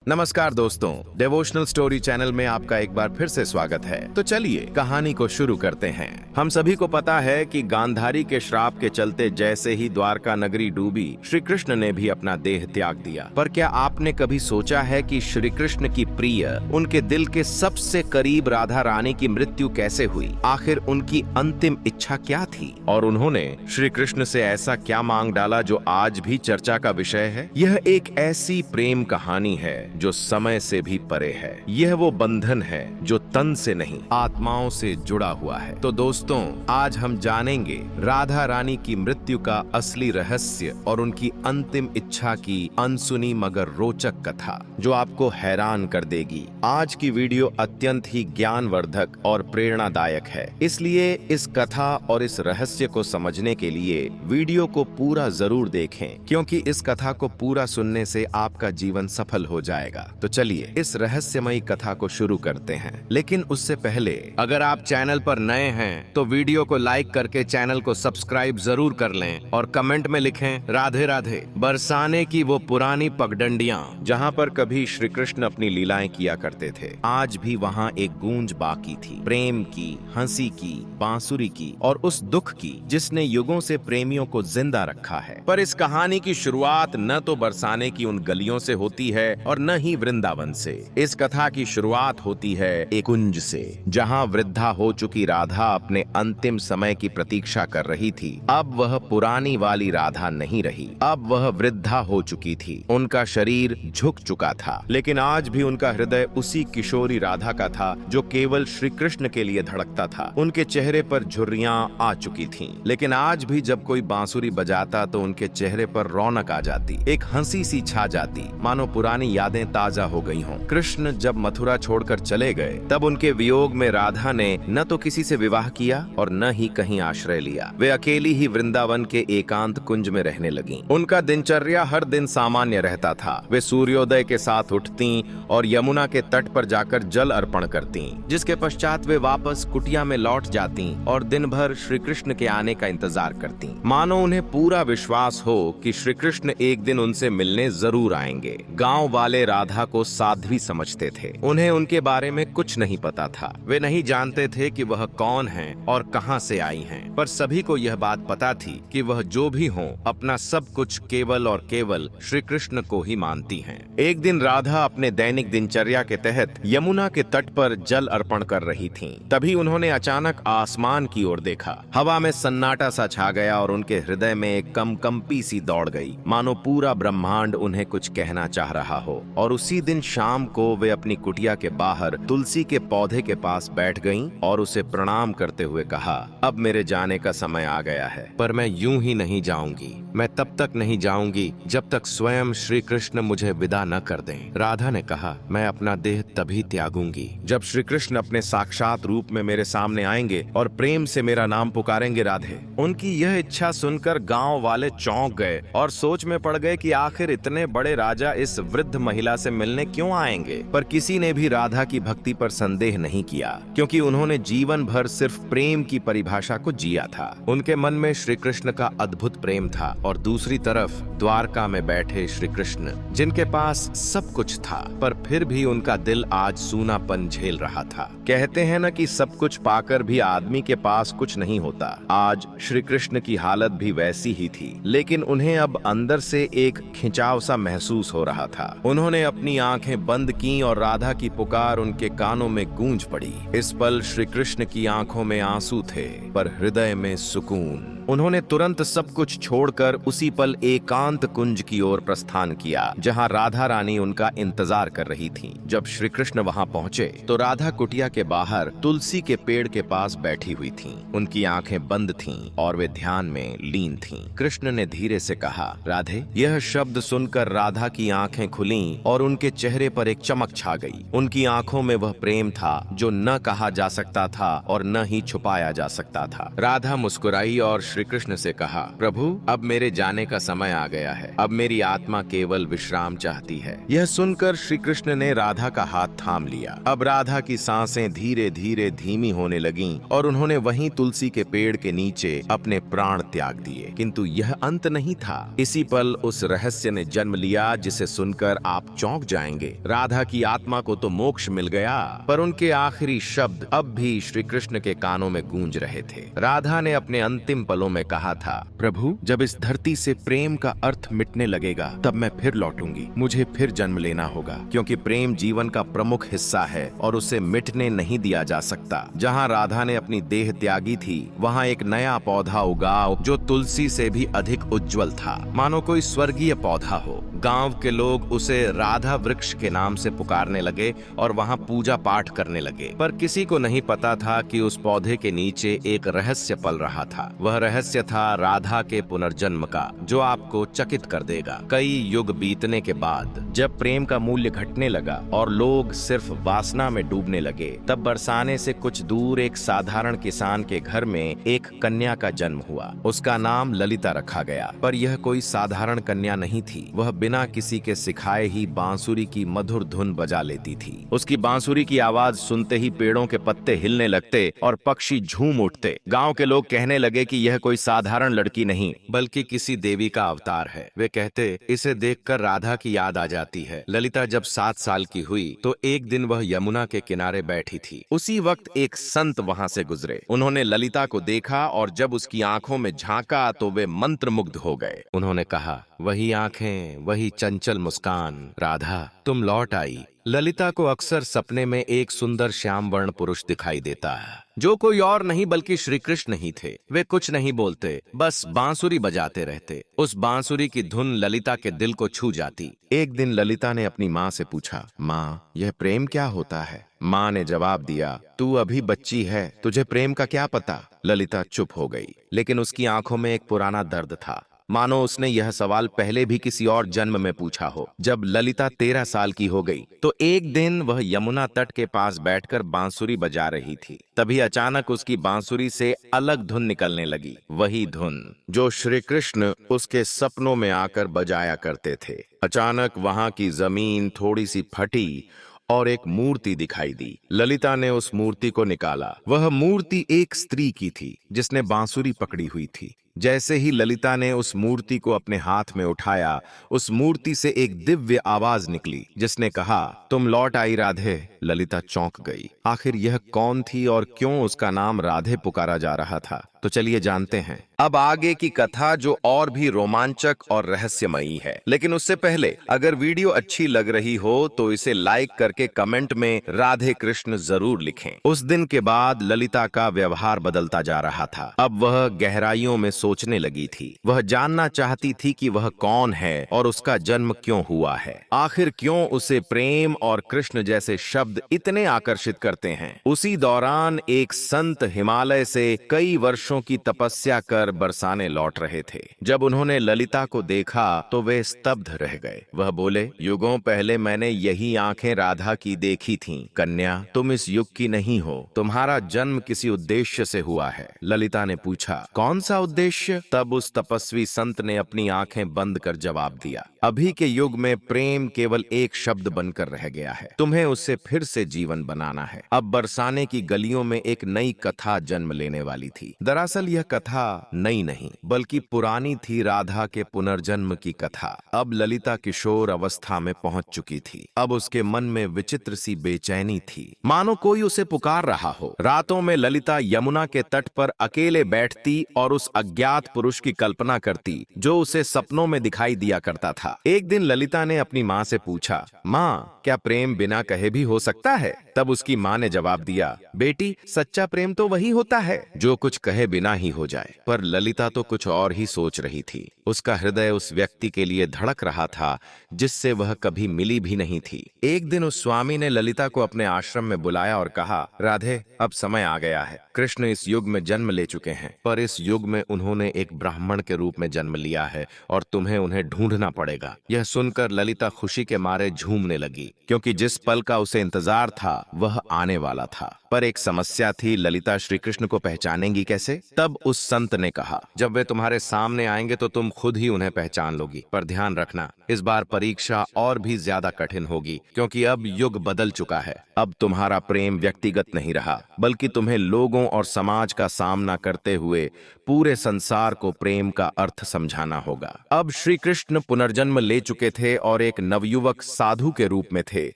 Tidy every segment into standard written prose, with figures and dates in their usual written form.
नमस्कार दोस्तों, devotional story channel में आपका एक बार फिर से स्वागत है। तो चलिए कहानी को शुरू करते हैं। हम सभी को पता है कि गांधारी के श्राप के चलते जैसे ही द्वारका नगरी डूबी, श्री कृष्ण ने भी अपना देह त्याग दिया। पर क्या आपने कभी सोचा है कि श्री कृष्ण की प्रिय, उनके दिल के सबसे करीब राधा रानी की मृत्यु कैसे हुई? आखिर उनकी अंतिम इच्छा क्या थी और उन्होंने श्री कृष्ण से ऐसा क्या मांग डाला जो आज भी चर्चा का विषय है? यह एक ऐसी प्रेम कहानी है जो समय से भी परे है। यह वो बंधन है जो तन से नहीं, आत्माओं से जुड़ा हुआ है। तो दोस्तों, आज हम जानेंगे राधा रानी की मृत्यु का असली रहस्य और उनकी अंतिम इच्छा की अनसुनी मगर रोचक कथा जो आपको हैरान कर देगी। आज की वीडियो अत्यंत ही ज्ञानवर्धक और प्रेरणादायक है, इसलिए इस कथा और इस रहस्य को समझने के लिए वीडियो को पूरा जरूर देखें, क्योंकि इस कथा को पूरा सुनने से आपका जीवन सफल हो जाएगा। तो चलिए इस रहस्यमयी कथा को शुरू करते हैं। लेकिन उससे पहले अगर आप चैनल पर नए हैं तो वीडियो को लाइक करके चैनल को सब्सक्राइब जरूर कर लें और कमेंट में लिखें राधे राधे। बरसाने की वो पुरानी पगडंडियां जहां पर कभी श्री कृष्ण अपनी लीलाएं किया करते थे, आज भी वहां एक गूंज बाकी थी, प्रेम की, हंसी की, बांसुरी की और उस दुख की जिसने युगों से प्रेमियों को जिंदा रखा है। पर इस कहानी की शुरुआत न तो बरसाने की उन गलियों से होती है और न ही वृंदावन से। इस कथा की शुरुआत होती है एक कुंज से, जहां वृद्धा हो चुकी राधा अपने अंतिम समय की प्रतीक्षा कर रही थी। अब वह पुरानी वाली राधा नहीं रही, अब वह वृद्धा हो चुकी थी। उनका शरीर झुक चुका था, लेकिन आज भी उनका हृदय उसी किशोरी राधा का था जो केवल श्री कृष्ण के लिए धड़कता था। उनके चेहरे पर झुर्रियां आ चुकी थीं, लेकिन आज भी जब कोई बांसुरी बजाता तो उनके चेहरे पर रौनक आ जाती, एक हंसी सी छा जाती, मानो पुरानी यादें ताजा हो गई हों। कृष्ण जब मथुरा छोड़कर चले गए तब उनके वियोग में राधा ने न तो किसी से विवाह किया और न ही कहीं आश्रय लिया। वे अकेली ही वृंदावन के एकांत कुंज में रहने लगीं। उनका दिनचर्या हर दिन सामान्य रहता था। वे सूर्योदय के साथ उठती और यमुना के तट पर जाकर जल अर्पण करती, जिसके पश्चात वे वापस कुटिया में लौट जाती और दिन भर श्री कृष्ण के आने का इंतजार करती, मानो उन्हें पूरा विश्वास हो कि श्री कृष्ण एक दिन उनसे मिलने जरूर आएंगे। गाँव वाले राधा को साध्वी समझते थे। उन्हें उनके बारे में कुछ नहीं पता था। वे नहीं जानते थे कि वह कौन हैं और कहां से आई हैं। पर सभी को यह बात पता थी कि वह जो भी हो, अपना सब कुछ केवल और केवल श्री कृष्ण को ही मानती हैं। एक दिन राधा अपने दैनिक दिनचर्या के तहत यमुना के तट पर जल अर्पण कर रही थीं। तभी उन्होंने अचानक आसमान की ओर देखा। हवा में सन्नाटा सा छा गया और उनके हृदय में एक कंपी सी दौड़ गई, मानो पूरा ब्रह्मांड उन्हें कुछ कहना चाह रहा हो। और उसी दिन शाम को वे अपनी कुटिया के बाहर तुलसी के पौधे के पास बैठ गईं और उसे प्रणाम करते हुए कहा, अब मेरे जाने का समय आ गया है, पर मैं यूं ही नहीं जाऊंगी। मैं तब तक नहीं जाऊंगी जब तक स्वयं श्री कृष्ण मुझे विदा न कर दें। राधा ने कहा, मैं अपना देह तभी त्यागूंगी जब श्री कृष्ण अपने साक्षात रूप में मेरे सामने आएंगे और प्रेम से मेरा नाम पुकारेंगे राधे। उनकी यह इच्छा सुनकर गांव वाले चौंक गए और सोच में पड़ गए कि आखिर इतने बड़े राजा इस वृद्ध महिला से मिलने क्यों आएंगे। पर किसी ने भी राधा की भक्ति पर संदेह नहीं किया, क्योंकि उन्होंने जीवन भर सिर्फ प्रेम की परिभाषा को जिया था। उनके मन में श्री कृष्ण का अद्भुत प्रेम था और दूसरी तरफ द्वारका में बैठे श्री कृष्ण, जिनके पास सब कुछ था, पर फिर भी उनका दिल आज सूनापन झेल रहा था। कहते हैं न कि सब कुछ पाकर भी आदमी के पास कुछ नहीं होता। आज श्री कृष्ण की हालत भी वैसी ही थी, लेकिन उन्हें अब अंदर से एक खिंचाव सा महसूस हो रहा था। उन्होंने अपनी आंखें बंद की और राधा की पुकार उनके कानों में गूंज पड़ी। इस पल श्री कृष्ण की आंखों में आंसू थे, पर हृदय में सुकून। उन्होंने तुरंत सब कुछ छोड़कर उसी पल एकांत कुंज की ओर प्रस्थान किया, जहां राधा रानी उनका इंतजार कर रही थीं। जब श्री कृष्ण वहां पहुंचे तो राधा कुटिया के बाहर तुलसी के पेड़ के पास बैठी हुई थीं। उनकी आंखें बंद थीं और वे ध्यान में लीन थीं। कृष्ण ने धीरे से कहा, राधे। यह शब्द सुनकर राधा की आंखें खुलीं और उनके चेहरे पर एक चमक छा गई। उनकी आंखों में वह प्रेम था जो न कहा जा सकता था और न ही छुपाया जा सकता था। राधा मुस्कुराई और श्री श्री कृष्ण से कहा, प्रभु अब मेरे जाने का समय आ गया है, अब मेरी आत्मा केवल विश्राम चाहती है। यह सुनकर श्री कृष्ण ने राधा का हाथ थाम लिया। अब राधा की सांसें धीरे धीरे धीमी होने लगीं और उन्होंने वहीं तुलसी के पेड़ के नीचे अपने प्राण त्याग दिए। किंतु यह अंत नहीं था। इसी पल उस रहस्य ने जन्म लिया जिसे सुनकर आप चौंक जाएंगे। राधा की आत्मा को तो मोक्ष मिल गया, पर उनके आखिरी शब्द अब भी श्री कृष्ण के कानों में गूंज रहे थे। राधा ने अपने अंतिम पलों में कहा था, प्रभु जब इस धरती से प्रेम का अर्थ मिटने लगेगा तब मैं फिर लौटूंगी। मुझे फिर जन्म लेना होगा, क्योंकि प्रेम जीवन का प्रमुख हिस्सा है और उसे मिटने नहीं दिया जा सकता। जहाँ राधा ने अपनी देह त्यागी थी, वहाँ एक नया पौधा उगा जो तुलसी से भी अधिक उज्जवल था, मानो कोई स्वर्गीय पौधा हो। गांव के लोग उसे राधा वृक्ष के नाम से पुकारने लगे और वहाँ पूजा पाठ करने लगे। पर किसी को नहीं पता था कि उस पौधे के नीचे एक रहस्य पल रहा था। वह रहस्य था राधा के पुनर्जन्म का, जो आपको चकित कर देगा। कई युग बीतने के बाद जब प्रेम का मूल्य घटने लगा और लोग सिर्फ वासना में डूबने लगे, तब बरसाने से कुछ दूर एक साधारण किसान के घर में एक कन्या का जन्म हुआ। उसका नाम ललिता रखा गया। पर यह कोई साधारण कन्या नहीं थी। वह बिना किसी के सिखाए ही बांसुरी की मधुर धुन बजा लेती थी। उसकी बांसुरी की आवाज सुनते ही पेड़ों के पत्ते हिलने लगते और पक्षी झूम उठते। गांव के लोग कहने लगे कि यह कोई साधारण लड़की नहीं, बल्कि किसी देवी का अवतार है। वे कहते, इसे देखकर राधा की याद आ जाती है। ललिता जब 7 साल की हुई तो एक दिन वह यमुना के किनारे बैठी थी। उसी वक्त एक संत वहां से गुजरे। उन्होंने ललिता को देखा और जब उसकी आंखों में झांका तो वे मंत्रमुग्ध हो गए। उन्होंने कहा, वही आंखें, वही चंचल मुस्कान, राधा तुम लौट आई। ललिता को अक्सर सपने में एक सुंदर श्याम वर्ण पुरुष दिखाई देता है, जो कोई और नहीं बल्कि श्री कृष्ण ही थे। वे कुछ नहीं बोलते, बस बांसुरी बजाते रहते। उस बांसुरी की धुन ललिता के दिल को छू जाती। एक दिन ललिता ने अपनी माँ से पूछा, माँ यह प्रेम क्या होता है? माँ ने जवाब दिया, तू अभी बच्ची है, तुझे प्रेम का क्या पता? ललिता चुप हो गई, लेकिन उसकी आंखों में एक पुराना दर्द था, मानो उसने यह सवाल पहले भी किसी और जन्म में पूछा हो। जब ललिता 13 साल की हो गई तो एक दिन वह यमुना तट के पास बैठकर बांसुरी बजा रही थी। तभी अचानक उसकी बांसुरी से अलग धुन निकलने लगी, वही धुन जो श्री कृष्ण उसके सपनों में आकर बजाया करते थे। अचानक वहां की जमीन थोड़ी सी फटी और एक मूर्ति दिखाई दी। ललिता ने उस मूर्ति को निकाला। वह मूर्ति एक स्त्री की थी जिसने बांसुरी पकड़ी हुई थी। जैसे ही ललिता ने उस मूर्ति को अपने हाथ में उठाया, उस मूर्ति से एक दिव्य आवाज निकली जिसने कहा, तुम लौट आई राधे। ललिता चौंक गई। आखिर यह कौन थी और क्यों उसका नाम राधे पुकारा जा रहा था? तो चलिए जानते हैं अब आगे की कथा, जो और भी रोमांचक और रहस्यमयी है। लेकिन उससे पहले अगर वीडियो अच्छी लग रही हो तो इसे लाइक करके कमेंट में राधे कृष्ण जरूर लिखें। उस दिन के बाद ललिता का व्यवहार बदलता जा रहा था। अब वह गहराइयों में सोचने लगी थी। वह जानना चाहती थी कि वह कौन है और उसका जन्म क्यों हुआ है। आखिर क्यों उसे प्रेम और कृष्ण जैसे शब्द इतने आकर्षित करते हैं। उसी दौरान एक संत हिमालय से कई वर्षों की तपस्या कर बरसाने लौट रहे थे। जब उन्होंने ललिता को देखा तो वे स्तब्ध रह गए। वह बोले, युगों पहले मैंने यही आंखें राधा की देखी थीं। कन्या, तुम इस युग की नहीं हो, तुम्हारा जन्म किसी उद्देश्य से हुआ है। ललिता ने पूछा, कौन सा उद्देश्य? तब उस तपस्वी संत ने अपनी आंखें बंद कर जवाब दिया, अभी के युग में प्रेम केवल एक शब्द बनकर रह गया है। तुम्हें उससे फिर से जीवन बनाना है। अब बरसाने की गलियों में एक नई कथा जन्म लेने वाली थी। दरअसल यह कथा नई नहीं बल्कि पुरानी थी, राधा के पुनर्जन्म की कथा। अब ललिता किशोर अवस्था में पहुंच चुकी थी। अब उसके मन में विचित्र सी बेचैनी थी, मानो कोई उसे पुकार रहा हो। रातों में ललिता यमुना के तट पर अकेले बैठती और उस अज्ञात पुरुष की कल्पना करती जो उसे सपनों में दिखाई दिया करता था। एक दिन ललिता ने अपनी माँ से पूछा, माँ क्या प्रेम बिना कहे भी हो सकता है? तब उसकी माँ ने जवाब दिया, बेटी सच्चा प्रेम तो वही होता है जो कुछ कहे बिना ही हो जाए। पर ललिता तो कुछ और ही सोच रही थी। उसका हृदय उस व्यक्ति के लिए धड़क रहा था जिससे वह कभी मिली भी नहीं थी। एक दिन उस स्वामी ने ललिता को अपने आश्रम में बुलाया और कहा, राधे अब समय आ गया है। कृष्ण इस युग में जन्म ले चुके हैं, पर इस युग में उन्होंने उन्होंने एक ब्राह्मण के रूप में जन्म लिया है और तुम्हें उन्हें ढूंढना पड़ेगा। यह सुनकर ललिता खुशी के मारे झूमने लगी, क्योंकि जिस पल का उसे इंतजार था वह आने वाला था। पर एक समस्या थी, ललिता श्री कृष्ण को पहचानेंगी कैसे? तब उस संत ने कहा, जब वे तुम्हारे सामने आएंगे तो तुम खुद ही उन्हें पहचान लोगी। पर ध्यान रखना, इस बार परीक्षा और भी ज्यादा कठिन होगी, क्योंकि अब युग बदल चुका है। अब तुम्हारा प्रेम व्यक्तिगत नहीं रहा, बल्कि तुम्हें लोगों और समाज का सामना करते हुए पूरे संसार को प्रेम का अर्थ समझाना होगा। अब श्री कृष्ण पुनर्जन्म ले चुके थे और एक नवयुवक साधु के रूप में थे,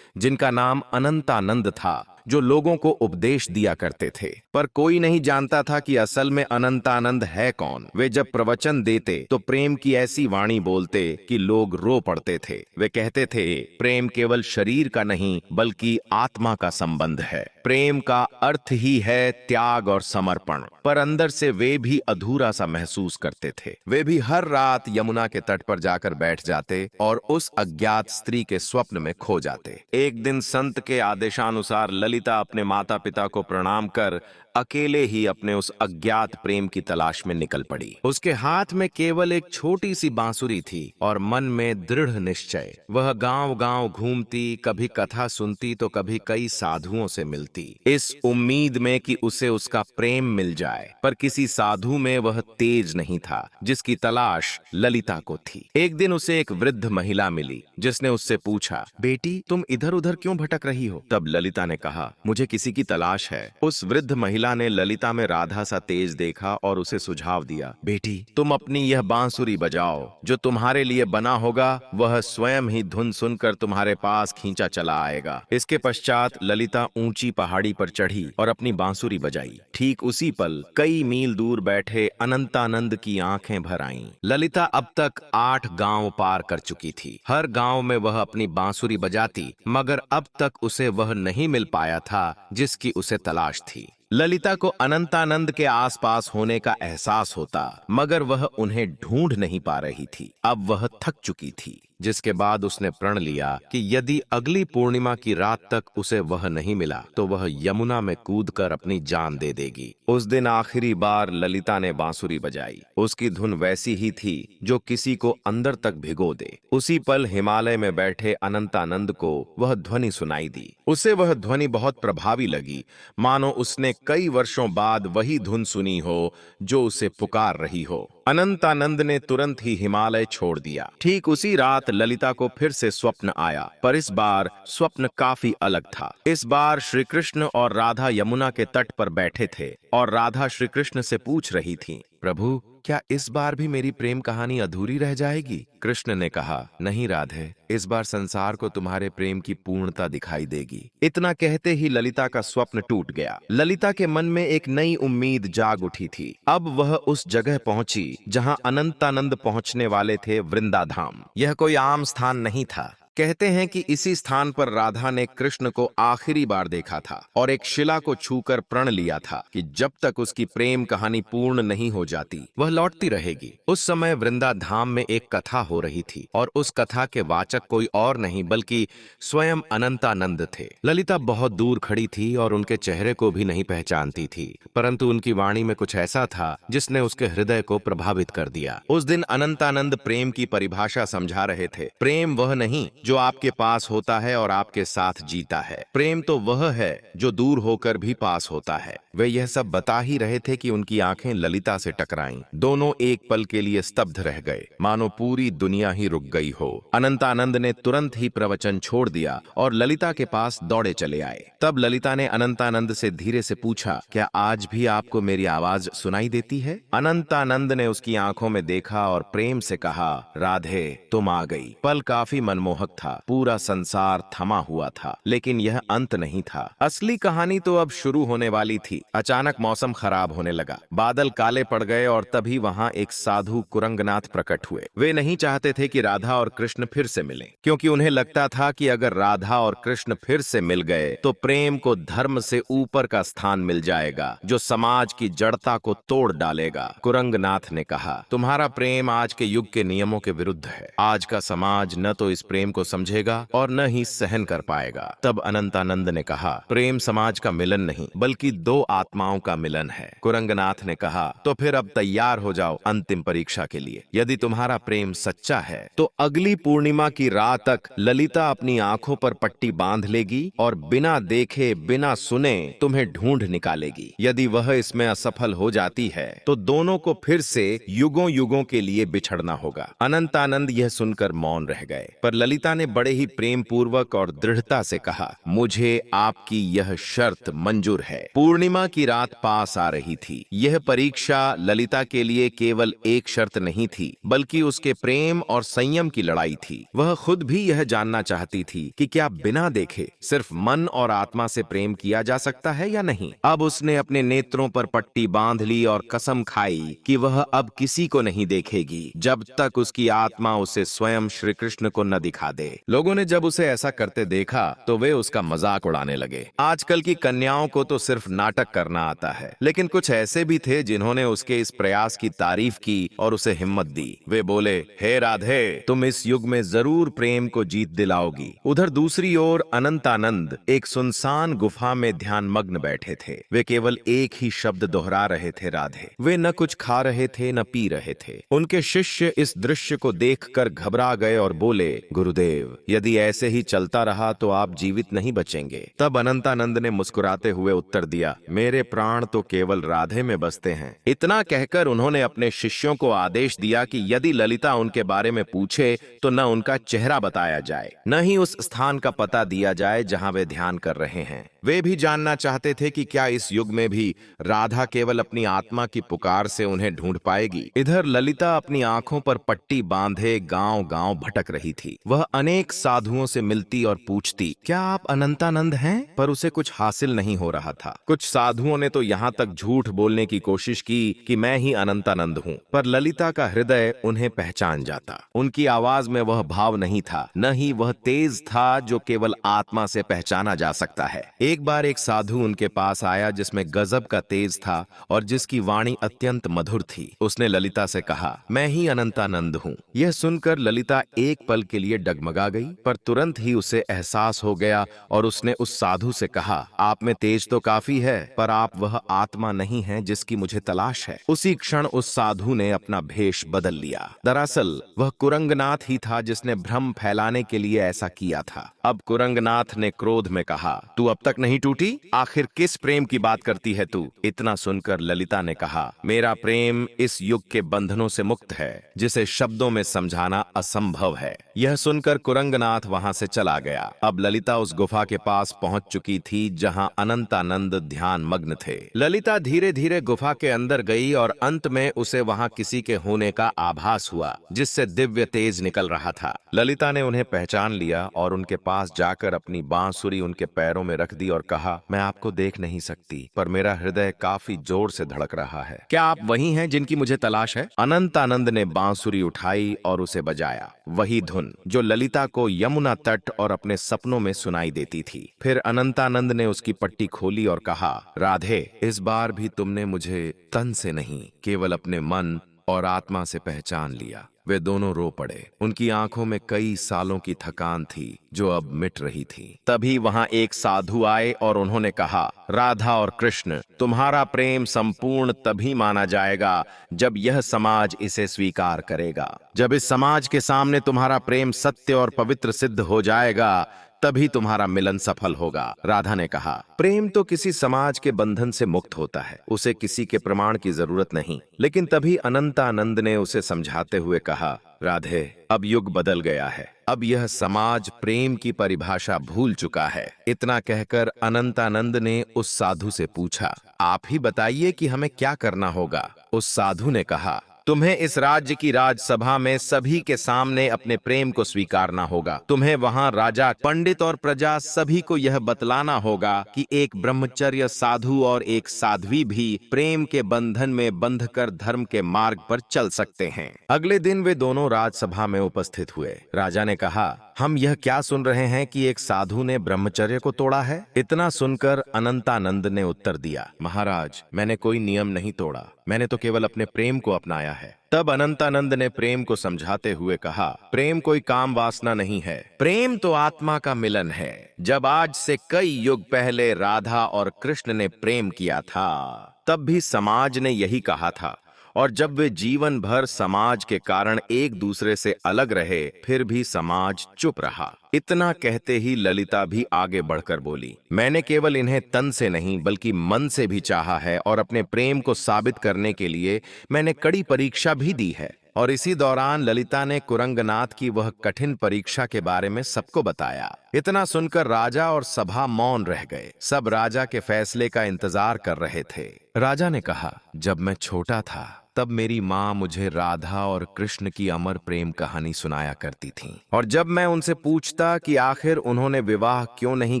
जिनका नाम अनंतानंद था, जो लोगों को उपदेश दिया करते थे। पर कोई नहीं जानता था कि असल में अनंतानंद है कौन। वे जब प्रवचन देते तो प्रेम की ऐसी वाणी बोलते कि लोग रो पड़ते थे। वे कहते थे, प्रेम केवल शरीर का नहीं बल्कि आत्मा का संबंध है। प्रेम का अर्थ ही है त्याग और समर्पण। पर अंदर से वे भी अधूरा सा महसूस करते थे। वे भी हर रात यमुना के तट पर जाकर बैठ जाते और उस अज्ञात स्त्री के स्वप्न में खो जाते। एक दिन संत के आदेशानुसार ललिता अपने माता पिता को प्रणाम कर अकेले ही अपने उस अज्ञात प्रेम की तलाश में निकल पड़ी। उसके हाथ में केवल एक छोटी सी बांसुरी थी और मन में दृढ़ निश्चय। वह गांव गांव घूमती, कभी कथा सुनती तो कभी कई साधुओं से मिलती, इस उम्मीद में कि उसे उसका प्रेम मिल जाए। पर किसी साधु में वह तेज नहीं था जिसकी तलाश ललिता को थी। एक दिन उसे एक वृद्ध महिला मिली, जिसने उससे पूछा, बेटी तुम इधर उधर क्यों भटक रही हो? तब ललिता ने कहा, मुझे किसी की तलाश है। उस वृद्ध महिला ने ललिता में राधा सा तेज देखा और उसे सुझाव दिया, बेटी तुम अपनी यह बांसुरी बजाओ, जो तुम्हारे लिए बना होगा वह स्वयं ही धुन सुनकर तुम्हारे पास खींचा चला आएगा। इसके पश्चात ललिता ऊंची पहाड़ी पर चढ़ी और अपनी बांसुरी बजाई। ठीक उसी पल कई मील दूर बैठे अनंतानंद की आंखें भर आईं। ललिता अब तक 8 गांव पार कर चुकी थी। हर गांव में वह अपनी बांसुरी बजाती, मगर अब तक उसे वह नहीं मिल पाया था जिसकी उसे तलाश थी। ललिता को अनंतानंद के आसपास होने का एहसास होता, मगर वह उन्हें ढूंढ नहीं पा रही थी। अब वह थक चुकी थी, जिसके बाद उसने प्रण लिया कि यदि अगली पूर्णिमा की रात तक उसे वह नहीं मिला तो वह यमुना में कूदकर अपनी जान दे देगी। उस दिन आखिरी बार ललिता ने बांसुरी बजाई। उसकी धुन वैसी ही थी जो किसी को अंदर तक भिगो दे। उसी पल हिमालय में बैठे अनंतानंद को वह ध्वनि सुनाई दी। उसे वह ध्वनि बहुत प्रभावी लगी, मानो उसने कई वर्षों बाद वही धुन सुनी हो जो उसे पुकार रही हो। अनंतानंद ने तुरंत ही हिमालय छोड़ दिया। ठीक उसी रात ललिता को फिर से स्वप्न आया, पर इस बार स्वप्न काफी अलग था। इस बार श्री कृष्ण और राधा यमुना के तट पर बैठे थे और राधा श्री कृष्ण से पूछ रही थी, प्रभु क्या इस बार भी मेरी प्रेम कहानी अधूरी रह जाएगी? कृष्ण ने कहा, नहीं राधे, इस बार संसार को तुम्हारे प्रेम की पूर्णता दिखाई देगी। इतना कहते ही ललिता का स्वप्न टूट गया। ललिता के मन में एक नई उम्मीद जाग उठी थी। अब वह उस जगह पहुंची जहां अनंतानंद पहुंचने वाले थे, वृंदाधाम। यह कोई आम स्थान नहीं था। कहते हैं कि इसी स्थान पर राधा ने कृष्ण को आखिरी बार देखा था और एक शिला को छूकर प्रण लिया था कि जब तक उसकी प्रेम कहानी पूर्ण नहीं हो जाती वह लौटती रहेगी। उस समय वृंदाधाम में एक कथा हो रही थी और उस कथा के वाचक कोई और नहीं बल्कि स्वयं अनंतानंद थे। ललिता बहुत दूर खड़ी थी और उनके चेहरे को भी नहीं पहचानती थी, परंतु उनकी वाणी में कुछ ऐसा था जिसने उसके हृदय को प्रभावित कर दिया। उस दिन अनंतानंद प्रेम की परिभाषा समझा रहे थे। प्रेम वह नहीं जो आपके पास होता है और आपके साथ जीता है। प्रेम तो वह है जो दूर होकर भी पास होता है। वे यह सब बता ही रहे थे कि उनकी आंखें ललिता से टकराईं। दोनों एक पल के लिए स्तब्ध रह गए, मानो पूरी दुनिया ही रुक गई हो। अनंतानंद ने तुरंत ही प्रवचन छोड़ दिया और ललिता के पास दौड़े चले आए। तब ललिता ने अनंतानंद से धीरे से पूछा, क्या आज भी आपको मेरी आवाज सुनाई देती है? अनंतानंद ने उसकी आंखों में देखा और प्रेम से कहा, राधे तुम आ गई। पल काफी मनमोहक था। पूरा संसार थमा हुआ था, लेकिन यह अंत नहीं था। असली कहानी तो अब शुरू होने वाली थी। अचानक मौसम खराब होने लगा, बादल काले पड़ गए और तभी वहां एक साधु कुरंगनाथ प्रकट हुए। वे नहीं चाहते थे कि राधा और कृष्ण फिर से मिलें, क्योंकि उन्हें लगता था कि अगर राधा और कृष्ण फिर से मिल गए तो प्रेम को धर्म से ऊपर का स्थान मिल जाएगा, जो समाज की जड़ता को तोड़ डालेगा। कुरंगनाथ ने कहा, तुम्हारा प्रेम आज के युग के नियमों के विरुद्ध है। आज का समाज न तो इस प्रेम को समझेगा और न ही सहन कर पाएगा। तब अनंतानंद ने कहा, प्रेम समाज का मिलन नहीं बल्कि दो आत्माओं का मिलन है। कुरंगनाथ ने कहा, तो फिर अब तैयार हो जाओ अंतिम परीक्षा के लिए। यदि तुम्हारा प्रेम सच्चा है तो अगली पूर्णिमा की रात तक ललिता अपनी आंखों पर पट्टी बांध लेगी और बिना देखे बिना सुने तुम्हें ढूंढ निकालेगी। यदि वह इसमें असफल हो जाती है तो दोनों को फिर से युगों युगों के लिए बिछड़ना होगा। अनंतानंद यह सुनकर मौन रह गए, पर ललिता ने बड़े ही प्रेम पूर्वक और दृढ़ता से कहा, मुझे आपकी यह शर्त मंजूर है। पूर्णिमा की रात पास आ रही थी। यह परीक्षा ललिता के लिए केवल एक शर्त नहीं थी बल्कि उसके प्रेम और संयम की लड़ाई थी। वह खुद भी यह जानना चाहती थी कि क्या बिना देखे सिर्फ मन और आत्मा से प्रेम किया जा सकता है या नहीं। अब उसने अपने नेत्रों पर पट्टी बांध ली और कसम खाई कि वह अब किसी को नहीं देखेगी जब तक उसकी आत्मा उसे स्वयं श्री कृष्ण को न दिखा दे। लोगों ने जब उसे ऐसा करते देखा तो वे उसका मजाक उड़ाने लगे। आजकल की कन्याओं को तो सिर्फ नाटक करना आता है, लेकिन कुछ ऐसे भी थे जिन्होंने उसके इस प्रयास की तारीफ की और उसे हिम्मत दी। वे बोले, हे राधे, तुम इस युग में जरूर प्रेम को जीत दिलाओगी। उधर दूसरी ओर अनंतानंद एक सुनसान गुफा में ध्यान मग्न बैठे थे। वे केवल एक ही शब्द दोहरा रहे थे, राधे। वे न कुछ खा रहे थे न पी रहे थे। उनके शिष्य इस दृश्य को देखकर घबरा गए और बोले, गुरुदेव, यदि ऐसे ही चलता रहा तो आप जीवित नहीं बचेंगे। तब अनंतानंद ने मुस्कुराते हुए उत्तर दिया, मेरे प्राण तो केवल राधे में बसते हैं। इतना कहकर उन्होंने अपने शिष्यों को आदेश दिया कि यदि ललिता उनके बारे में पूछे तो न उनका चेहरा बताया जाए न ही उस स्थान का पता दिया जाए जहां वे ध्यान कर रहे हैं। वे भी जानना चाहते थे कि क्या इस युग में भी राधा केवल अपनी आत्मा की पुकार से उन्हें ढूंढ पाएगी। इधर ललिता अपनी आंखों पर पट्टी बांधे गांव गांव भटक रही थी। वह अनेक साधुओं से मिलती और पूछती, क्या आप अनंतानंद हैं? पर उसे कुछ हासिल नहीं हो रहा था। कुछ साधुओं ने तो यहाँ तक झूठ बोलने की कोशिश की कि मैं ही अनंतानंद हूँ, पर ललिता का हृदय उन्हें पहचान जाता। उनकी आवाज में वह भाव नहीं था, न ही वह तेज था जो केवल आत्मा से पहचाना जा सकता है। एक बार एक साधु उनके पास आया जिसमें गजब का तेज था और जिसकी वाणी अत्यंत मधुर थी। उसने ललिता से कहा, मैं ही अनंतानंद हूँ। यह सुनकर ललिता एक पल के लिए डगमगा गई, पर तुरंत ही उसे एहसास हो गया और उसने उस साधु से कहा, आप में तेज तो काफी है, पर आप वह आत्मा नहीं हैं जिसकी मुझे तलाश है। उसी क्षण उस साधु ने अपना भेष बदल लिया। दरअसल वह कुरंगनाथ ही था जिसने भ्रम फैलाने के लिए ऐसा किया था। अब कुरंगनाथ ने क्रोध में कहा, तू अब तक नहीं टूटी? आखिर किस प्रेम की बात करती है तू? इतना सुनकर ललिता ने कहा, मेरा प्रेम इस युग के बंधनों से मुक्त है जिसे शब्दों में समझाना असंभव है। यह सुनकर कुरंगनाथ वहां से चला गया। अब ललिता उस गुफा के पास पहुंच चुकी थी जहां अनंतानंद ध्यान मग्न थे। ललिता धीरे धीरे गुफा के अंदर गई और अंत में उसे वहां किसी के होने का आभास हुआ जिससे दिव्य तेज निकल रहा था। ललिता ने उन्हें पहचान लिया और उनके पास जाकर अपनी बांसुरी उनके पैरों में रख दी और कहा, मैं आपको देख नहीं सकती, पर मेरा हृदय काफी जोर से धड़क रहा है। क्या आप वही हैं जिनकी मुझे तलाश है? अनंतानंद ने बांसुरी उठाई और उसे बजाया, वही धुन जो ललिता को यमुना तट और अपने सपनों में सुनाई देती थी। फिर अनंतानंद ने उसकी पट्टी खोली और कहा, राधे, इस बार भी तुमने मुझे तन से नहीं केवल अपने मन और आत्मा से पहचान लिया। वे दोनों रो पड़े। उनकी आंखों में कई सालों की थकान थी जो अब मिट रही थी। तभी वहां एक साधु आए और उन्होंने कहा, राधा और कृष्ण, तुम्हारा प्रेम संपूर्ण तभी माना जाएगा जब यह समाज इसे स्वीकार करेगा। जब इस समाज के सामने तुम्हारा प्रेम सत्य और पवित्र सिद्ध हो जाएगा तभी तुम्हारा मिलन सफल होगा। राधा ने कहा, प्रेम तो किसी समाज के बंधन से मुक्त होता है, उसे किसी के प्रमाण की जरूरत नहीं। लेकिन तभी अनंतानंद ने उसे समझाते हुए कहा, राधे, अब युग बदल गया है। अब यह समाज प्रेम की परिभाषा भूल चुका है। इतना कहकर अनंतानंद ने उस साधु से पूछा, आप ही बताइए कि हमें क्या करना होगा। उस साधु ने कहा, तुम्हें इस राज्य की राजसभा में सभी के सामने अपने प्रेम को स्वीकारना होगा। तुम्हें वहां राजा, पंडित और प्रजा सभी को यह बतलाना होगा कि एक ब्रह्मचर्य साधु और एक साध्वी भी प्रेम के बंधन में बंधकर धर्म के मार्ग पर चल सकते हैं। अगले दिन वे दोनों राजसभा में उपस्थित हुए। राजा ने कहा, हम यह क्या सुन रहे हैं कि एक साधु ने ब्रह्मचर्य को तोड़ा है? इतना सुनकर अनंतानंद ने उत्तर दिया, महाराज, मैंने कोई नियम नहीं तोड़ा, मैंने तो केवल अपने प्रेम को अपनाया है। तब अनंतानंद ने प्रेम को समझाते हुए कहा, प्रेम कोई काम वासना नहीं है, प्रेम तो आत्मा का मिलन है। जब आज से कई युग पहले राधा और कृष्ण ने प्रेम किया था, तब भी समाज ने यही कहा था, और जब वे जीवन भर समाज के कारण एक दूसरे से अलग रहे, फिर भी समाज चुप रहा। इतना कहते ही ललिता भी आगे बढ़कर बोली, मैंने केवल इन्हें तन से नहीं बल्कि मन से भी चाहा है, और अपने प्रेम को साबित करने के लिए मैंने कड़ी परीक्षा भी दी है। और इसी दौरान ललिता ने कुरंगनाथ की वह कठिन परीक्षा के बारे में सबको बताया। इतना सुनकर राजा और सभा मौन रह गए। सब राजा के फैसले का इंतजार कर रहे थे। राजा ने कहा, जब मैं छोटा था तब मेरी माँ मुझे राधा और कृष्ण की अमर प्रेम कहानी सुनाया करती थी, और जब मैं उनसे पूछता कि आखिर उन्होंने विवाह क्यों नहीं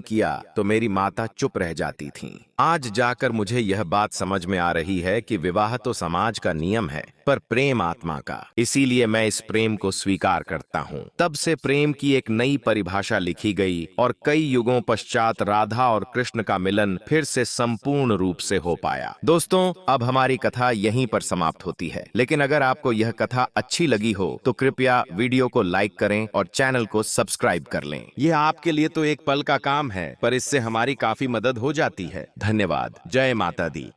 किया, तो मेरी माता चुप रह जाती थीं। आज जाकर मुझे यह बात समझ में आ रही है कि विवाह तो समाज का नियम है, पर प्रेम आत्मा का। इसीलिए मैं इस प्रेम को स्वीकार करता हूँ। तब से प्रेम की एक नई परिभाषा लिखी गई, और कई युगों पश्चात राधा और कृष्ण का मिलन फिर से संपूर्ण रूप से हो पाया। दोस्तों, अब हमारी कथा यहीं पर समाप्त होती है, लेकिन अगर आपको यह कथा अच्छी लगी हो तो कृपया वीडियो को लाइक करें और चैनल को सब्सक्राइब कर लें। यह आपके लिए तो एक पल का काम है, पर इससे हमारी काफी मदद हो जाती है। धन्यवाद। जय माता दी।